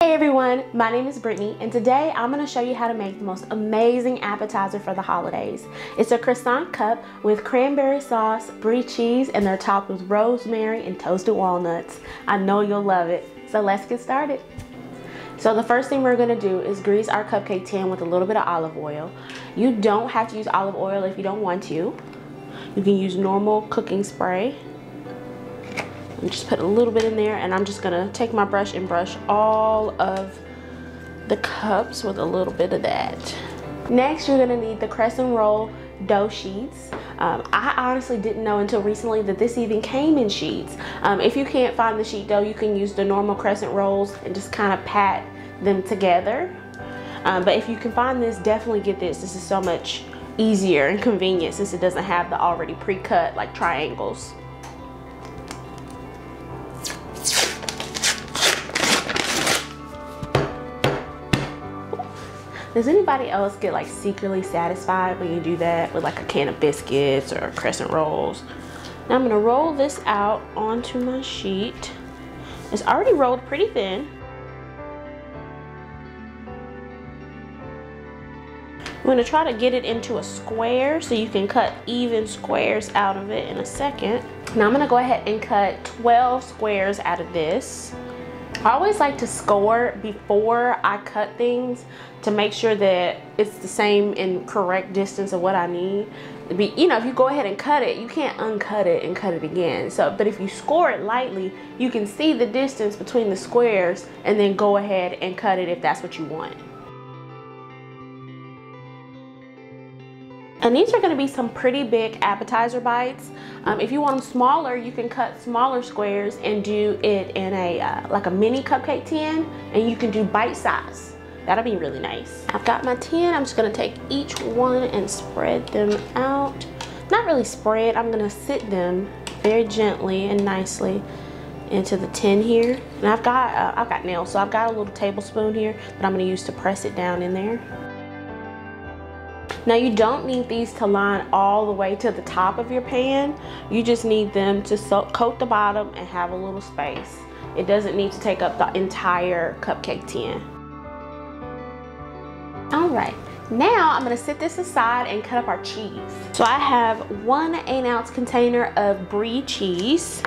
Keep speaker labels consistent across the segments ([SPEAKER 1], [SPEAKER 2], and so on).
[SPEAKER 1] Hey everyone, my name is Brittany and today I'm going to show you how to make the most amazing appetizer for the holidays. It's a croissant cup with cranberry sauce, Brie cheese, and they're topped with rosemary and toasted walnuts. I know you'll love it. So let's get started. So the first thing we're going to do is grease our cupcake tin with a little bit of olive oil. You don't have to use olive oil if you don't want to. You can use normal cooking spray. And just put a little bit in there, and I'm just gonna take my brush and brush all of the cups with a little bit of that. Next, you're gonna need the Crescent roll dough sheets. I honestly didn't know until recently that this even came in sheets. If you can't find the sheet dough, you can use the normal Crescent rolls and just kind of pat them together. But if you can find this, definitely get this. This is so much easier and convenient since it doesn't have the already pre-cut like triangles. Does anybody else get like secretly satisfied when you do that with like a can of biscuits or crescent rolls? Now I'm gonna roll this out onto my sheet. It's already rolled pretty thin. I'm gonna try to get it into a square so you can cut even squares out of it in a second. Now I'm gonna go ahead and cut 12 squares out of this. I always like to score before I cut things to make sure that it's the same and correct distance of what I need. You know, if you go ahead and cut it, you can't uncut it and cut it again. But if you score it lightly, you can see the distance between the squares and then go ahead and cut it if that's what you want. And these are going to be some pretty big appetizer bites. If you want them smaller, you can cut smaller squares and do it in a like a mini cupcake tin, and you can do bite size. That'll be really nice. I've got my tin. I'm just going to take each one and spread them out. Not really spread. I'm going to sit them very gently and nicely into the tin here. And I've got nails, so I've got a little tablespoon here that I'm going to use to press it down in there. Now you don't need these to line all the way to the top of your pan. You just need them to coat the bottom and have a little space. It doesn't need to take up the entire cupcake tin. All right, now I'm gonna set this aside and cut up our cheese. So I have 1 8-ounce container of Brie cheese.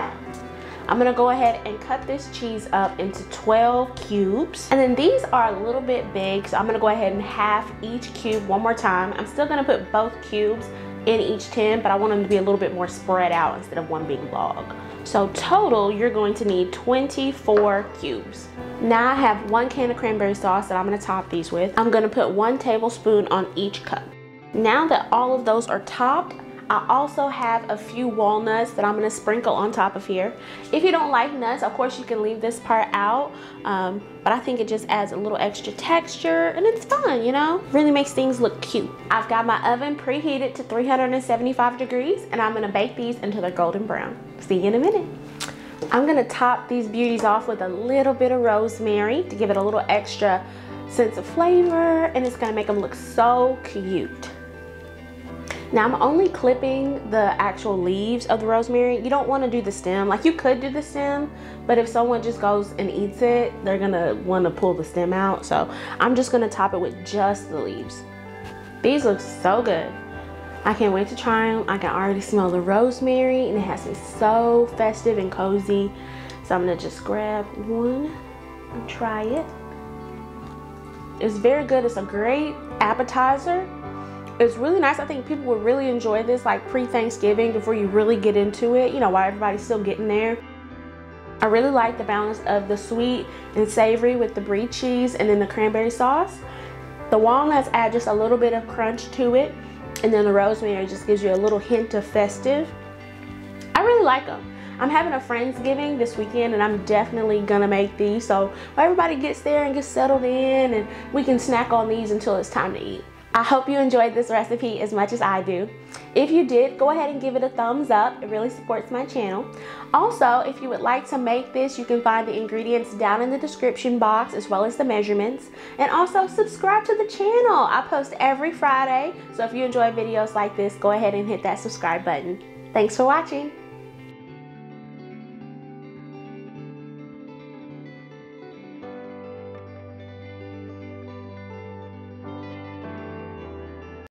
[SPEAKER 1] I'm gonna go ahead and cut this cheese up into 12 cubes. And then these are a little bit big, so I'm gonna go ahead and half each cube one more time. I'm still gonna put both cubes in each tin, but I want them to be a little bit more spread out instead of one big log. So total, you're going to need 24 cubes. Now I have 1 can of cranberry sauce that I'm gonna top these with. I'm gonna put 1 tablespoon on each cup. Now that all of those are topped, I also have a few walnuts that I'm gonna sprinkle on top of here. If you don't like nuts, of course you can leave this part out, but I think it just adds a little extra texture and it's fun, you know? Really makes things look cute. I've got my oven preheated to 375 degrees and I'm gonna bake these until they're golden brown. See you in a minute. I'm gonna top these beauties off with a little bit of rosemary to give it a little extra sense of flavor, and it's gonna make them look so cute. Now I'm only clipping the actual leaves of the rosemary. You don't want to do the stem. Like you could do the stem, but if someone just goes and eats it, they're gonna want to pull the stem out. So I'm just gonna top it with just the leaves. These look so good. I can't wait to try them. I can already smell the rosemary and it has me so festive and cozy. So I'm gonna just grab one and try it. It's very good. It's a great appetizer. It's really nice. I think people would really enjoy this like pre-Thanksgiving before you really get into it, you know, while everybody's still getting there. I really like the balance of the sweet and savory with the Brie cheese and then the cranberry sauce. The walnuts add just a little bit of crunch to it, and then the rosemary just gives you a little hint of festive. I really like them. I'm having a Friendsgiving this weekend and I'm definitely gonna make these, so while everybody gets there and gets settled in, and we can snack on these until it's time to eat. I hope you enjoyed this recipe as much as I do. If you did, go ahead and give it a thumbs up. It really supports my channel. Also, if you would like to make this, you can find the ingredients down in the description box as well as the measurements. And also subscribe to the channel. I post every Friday, so if you enjoy videos like this, go ahead and hit that subscribe button. Thanks for watching.